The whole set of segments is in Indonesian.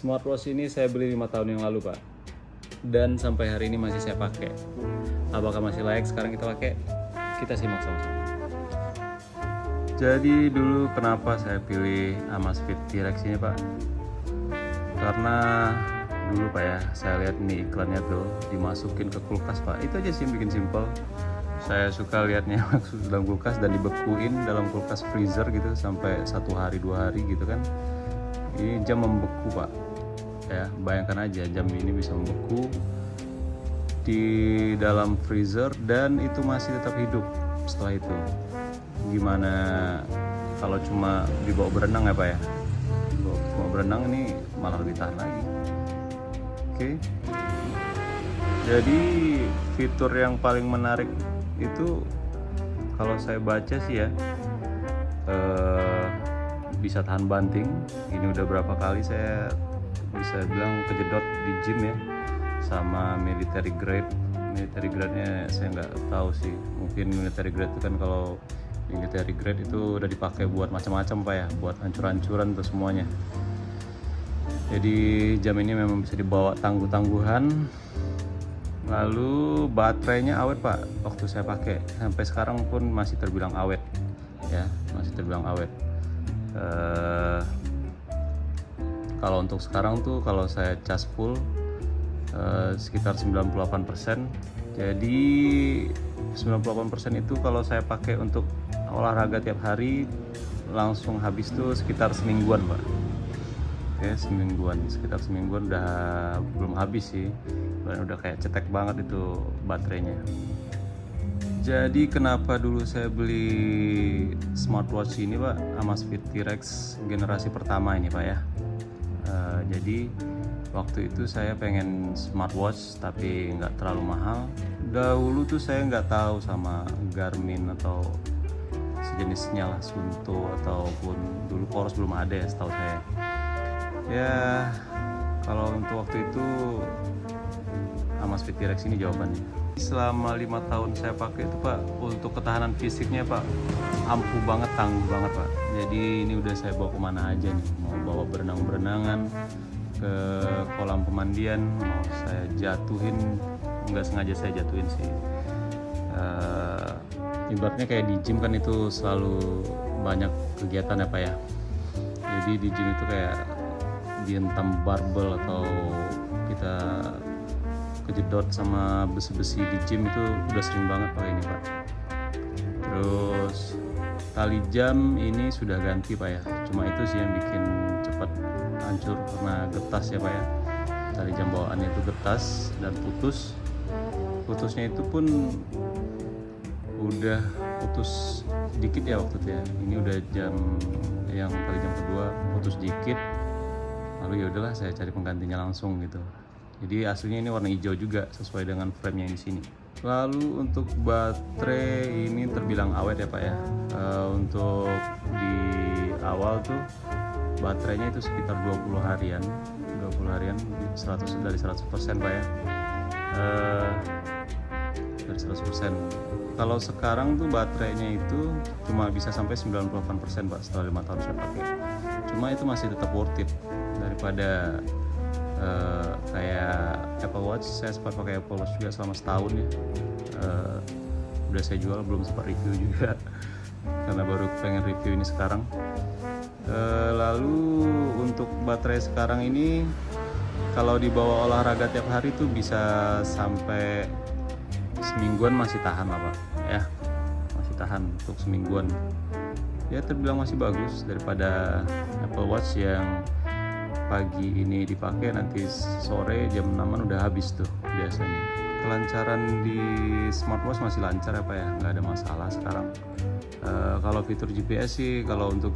Smartwatch ini saya beli 5 tahun yang lalu, Pak. Dan sampai hari ini masih saya pakai. Apakah masih layak sekarang kita pakai? Kita simak sama-sama. Jadi dulu kenapa saya pilih Amazfit T-Rex ini, Pak? Karena dulu Pak ya, saya lihat nih iklannya tuh dimasukin ke kulkas, Pak. Itu aja sih yang bikin simple. Saya suka lihatnya masuk dalam kulkas dan dibekuin dalam kulkas freezer gitu sampai 1 hari 2 hari gitu kan. Ini jam membeku, Pak. Ya, bayangkan aja jam ini bisa membeku di dalam freezer dan itu masih tetap hidup setelah itu. Gimana kalau cuma dibawa berenang ya, Pak ya? Cuma berenang ini malah lebih tahan lagi. Oke. Jadi fitur yang paling menarik itu kalau saya baca sih ya, bisa tahan banting. Ini udah berapa kali saya bisa bilang kejedot di gym ya, sama military grade. Military grade-nya saya nggak tahu sih, mungkin military grade itu kan kalau military grade itu udah dipakai buat macam-macam Pak ya, buat hancur-hancuran tuh semuanya. Jadi jam ini memang bisa dibawa tangguh-tangguhan. Lalu baterainya awet Pak, waktu saya pakai sampai sekarang pun masih terbilang awet ya, masih terbilang awet. Kalau untuk sekarang tuh kalau saya cas full sekitar 98%. Jadi 98% itu kalau saya pakai untuk olahraga tiap hari langsung habis tuh sekitar semingguan Pak. Oke, sekitar semingguan udah belum habis sih, dan udah kayak cetek banget itu baterainya. Jadi kenapa dulu saya beli smartwatch ini Pak, Amazfit T-Rex generasi pertama ini Pak ya. Jadi waktu itu saya pengen smartwatch tapi nggak terlalu mahal. Dahulu tuh saya nggak tahu sama Garmin atau sejenisnya lah, Suunto ataupun dulu Coros belum ada ya setahu saya. Ya kalau untuk waktu itu Amazfit T-Rex ini jawabannya. Selama 5 tahun saya pakai itu Pak, untuk ketahanan fisiknya Pak ampuh banget, tangguh banget Pak. Jadi ini udah saya bawa kemana aja nih, mau bawa berenang-berenangan ke kolam pemandian, mau saya jatuhin, nggak sengaja saya jatuhin sih. Ibaratnya kayak di gym kan itu selalu banyak kegiatan ya Pak ya. Jadi di gym itu kayak dientam barbel atau kita kejedot sama besi-besi di gym itu udah sering banget pakai ini Pak. Terus tali jam ini sudah ganti Pak ya, cuma itu sih yang bikin cepat hancur karena getas ya Pak ya. Tali jam bawaannya itu getas dan putusnya itu pun udah putus dikit ya waktu itu ya. Ini udah jam yang tali jam kedua putus dikit, lalu ya udahlah saya cari penggantinya langsung gitu. Jadi aslinya ini warna hijau juga sesuai dengan frame yang di sini. Lalu untuk baterai ini terbilang awet ya Pak ya. Untuk di awal tuh baterainya itu sekitar 20 harian dari 100% Pak ya. Dari 100%. Kalau sekarang tuh baterainya itu cuma bisa sampai 98% Pak setelah 5 tahun saya pakai. Cuma itu masih tetap worth it daripada kayak Apple Watch. Saya sempat pakai Apple Watch juga selama setahun ya. Udah saya jual, belum sempat review juga karena baru pengen review ini sekarang. Lalu untuk baterai sekarang ini kalau dibawa olahraga tiap hari tuh bisa sampai semingguan, masih tahan lah Pak ya, masih tahan untuk semingguan ya, terbilang masih bagus daripada Apple Watch yang pagi ini dipakai nanti sore jam 6-an udah habis tuh biasanya. Kelancaran di smartwatch masih lancar ya Pak ya, nggak ada masalah sekarang. Kalau fitur GPS sih, kalau untuk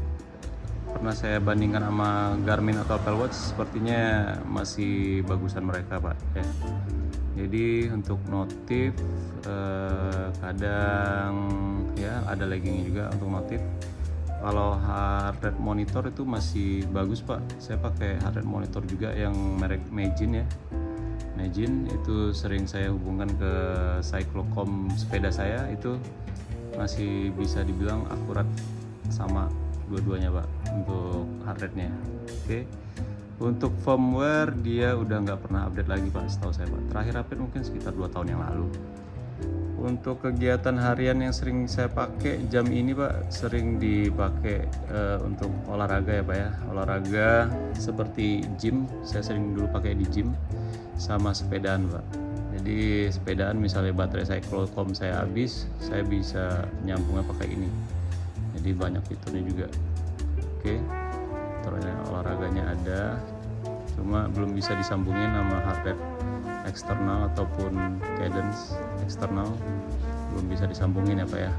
pernah saya bandingkan sama Garmin atau Apple Watch, sepertinya masih bagusan mereka Pak ya. Jadi untuk notif kadang ya ada laggingnya juga untuk notif. Kalau heart rate monitor itu masih bagus Pak. Saya pakai heart rate monitor juga yang merek Magin ya. Magin itu sering saya hubungkan ke cyclocom sepeda saya, itu masih bisa dibilang akurat sama dua-duanya Pak untuk heart rate-nya. Oke. Untuk firmware dia udah nggak pernah update lagi Pak, setahu saya Pak. Terakhir update mungkin sekitar 2 tahun yang lalu. Untuk kegiatan harian yang sering saya pakai jam ini Pak, sering dipakai untuk olahraga ya Pak ya. Olahraga seperti gym, saya sering dulu pakai di gym, sama sepedaan Pak. Jadi sepedaan misalnya baterai saya kalau saya habis, saya bisa nyambungnya pakai ini. Jadi banyak fiturnya juga. Oke. Terus olahraganya ada, cuma belum bisa disambungin sama heart rate eksternal ataupun cadence eksternal, belum bisa disambungin ya Pak ya.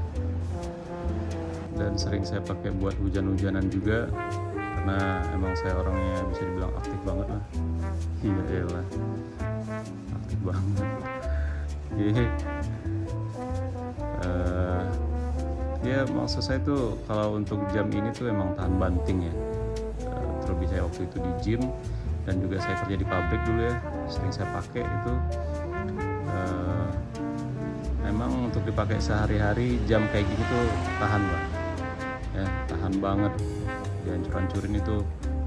Dan sering saya pakai buat hujan-hujanan juga, karena emang saya orangnya bisa dibilang aktif banget lah. Iya elah, aktif banget. Ya maksud saya tuh kalau untuk jam ini tuh emang tahan banting ya. Terlebih saya waktu itu di gym dan juga saya kerja di pabrik dulu ya, sering saya pakai itu. Memang untuk dipakai sehari-hari jam kayak gini tuh tahan Pak ya, tahan banget. Dihancur-hancurin itu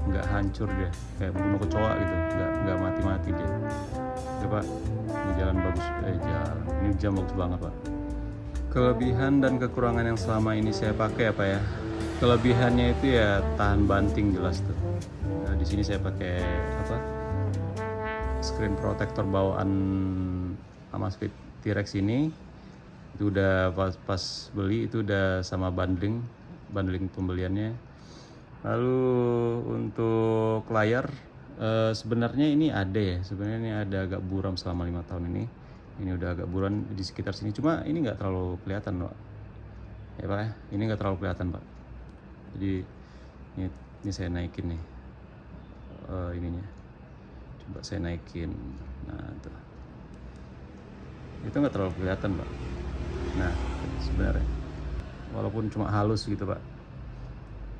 nggak hancur dia, kayak bunuh kecoa gitu, nggak mati-mati dia. Ya Pak, ini jalan bagus, ini jam bagus banget Pak. Kelebihan dan kekurangan yang selama ini saya pakai apa ya? Kelebihannya itu ya tahan banting jelas tuh. Nah, di sini saya pakai apa? Screen protector bawaan Amazfit T-Rex ini. Itu udah pas beli itu udah sama bundling pembeliannya. Lalu untuk layar sebenarnya ini ada ya. Sebenarnya ini ada agak buram selama 5 tahun ini. Ini udah agak buram di sekitar sini. Cuma ini nggak terlalu kelihatan Pak. Ya Pak ya, ini nggak terlalu kelihatan Pak. Jadi ini saya naikin nih ininya, coba saya naikin. Nah tuh, itu nggak terlalu kelihatan Pak. Nah sebenarnya walaupun cuma halus gitu Pak.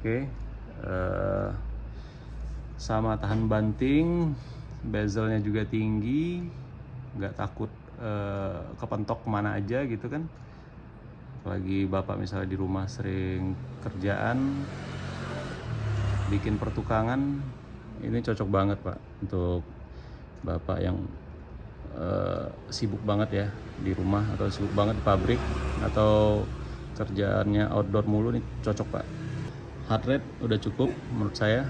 Oke. Sama tahan banting, bezelnya juga tinggi, nggak takut kepentok kemana aja gitu kan. Apalagi Bapak misalnya di rumah sering kerjaan, bikin pertukangan, ini cocok banget Pak untuk Bapak yang sibuk banget ya di rumah, atau sibuk banget di pabrik, atau kerjaannya outdoor mulu, nih cocok Pak. Heart rate udah cukup menurut saya,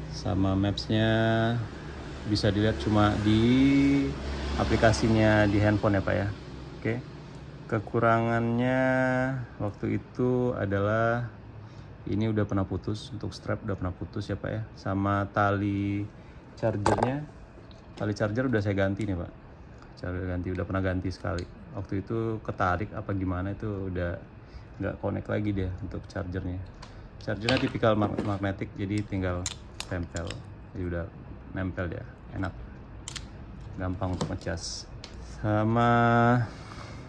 sama mapsnya bisa dilihat cuma di aplikasinya di handphone ya Pak ya. Oke. Kekurangannya waktu itu adalah ini udah pernah putus, untuk strap udah pernah putus ya Pak ya, sama tali chargernya. Tali charger udah saya ganti nih Pak, udah pernah ganti sekali. Waktu itu ketarik apa gimana, itu udah nggak connect lagi dia untuk chargernya. Chargernya tipikal magnetik, jadi tinggal tempel, jadi udah nempel dia, enak, gampang untuk ngecas. Sama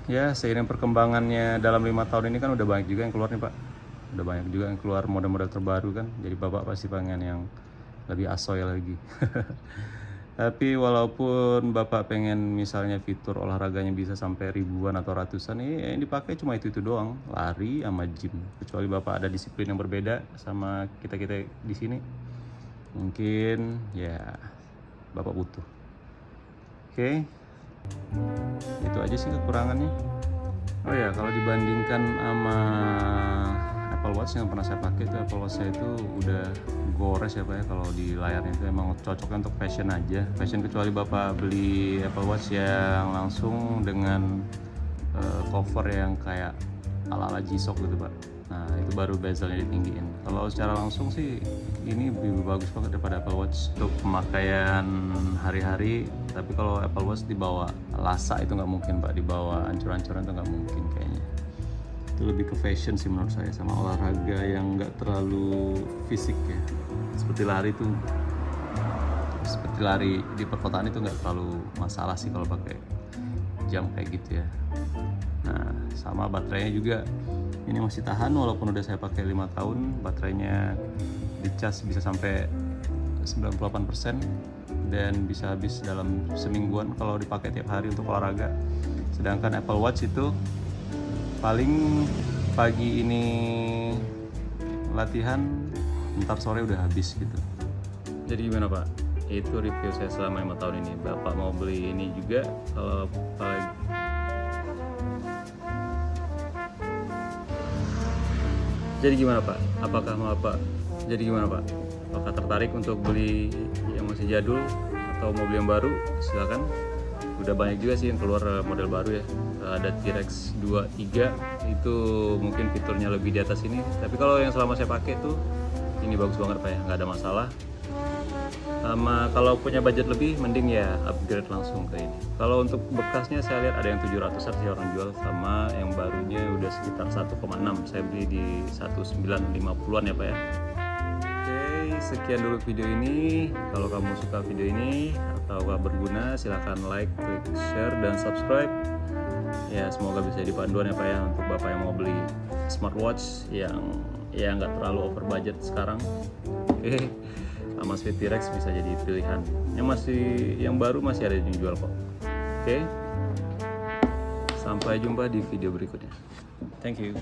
ya seiring perkembangannya dalam 5 tahun ini kan udah banyak juga yang keluar nih Pak, udah banyak juga yang keluar model-model terbaru kan, jadi Bapak pasti pengen yang lebih asoy lagi. Tapi walaupun Bapak pengen misalnya fitur olahraganya bisa sampai ribuan atau ratusan, yang dipakai cuma itu doang, lari sama gym. Kecuali Bapak ada disiplin yang berbeda sama kita-kita di sini, mungkin ya Bapak butuh. Oke. Itu aja sih kekurangannya. Oh ya, kalau dibandingkan sama Apple Watch yang pernah saya pakai, itu Apple Watch saya itu udah gores ya Pak ya. Kalau di layarnya itu emang cocoknya untuk fashion aja. Fashion, kecuali Bapak beli Apple Watch yang langsung dengan cover yang kayak ala-ala G-Shock gitu Pak. Nah itu baru bezelnya ditinggiin. Kalau secara langsung sih ini lebih bagus banget daripada Apple Watch untuk pemakaian hari-hari. Tapi kalau Apple Watch dibawa lasa itu nggak mungkin Pak, dibawa ancur-ancuran itu nggak mungkin kayaknya. Itu lebih ke fashion sih menurut saya, sama olahraga yang nggak terlalu fisik ya. Seperti lari di perkotaan itu nggak terlalu masalah sih kalau pakai jam kayak gitu ya. Nah sama baterainya juga ini masih tahan, walaupun udah saya pakai 5 tahun. Baterainya dicas bisa sampai 98% dan bisa habis dalam semingguan kalau dipakai tiap hari untuk olahraga. Sedangkan Apple Watch itu paling pagi ini latihan, ntar sore udah habis gitu. Jadi gimana Pak? Itu review saya selama 5 tahun ini. Bapak mau beli ini juga kalau apalagi. Jadi gimana Pak? Apakah mau apa? Jadi gimana Pak? Apakah tertarik untuk beli yang masih jadul atau mau beli yang baru? Silakan. Udah banyak juga sih yang keluar model baru ya. Ada T-Rex 23 itu mungkin fiturnya lebih di atas ini. Tapi kalau yang selama saya pakai tuh ini bagus banget Pak ya, nggak ada masalah. Sama kalau punya budget lebih mending ya upgrade langsung ke ini. Kalau untuk bekasnya saya lihat ada yang 700-an sih orang jual, sama yang barunya udah sekitar 1,6. Saya beli di 1950-an ya Pak ya. Oke, sekian dulu video ini. Kalau kamu suka video ini atau gak berguna, silahkan like, klik, share, dan subscribe. Ya semoga bisa jadi panduan ya Pak ya untuk Bapak yang mau beli smartwatch yang ya nggak terlalu over budget sekarang. Oke. Amazfit T-Rex bisa jadi pilihan. Yang baru masih ada yang jual kok. Oke. Sampai jumpa di video berikutnya. Thank you.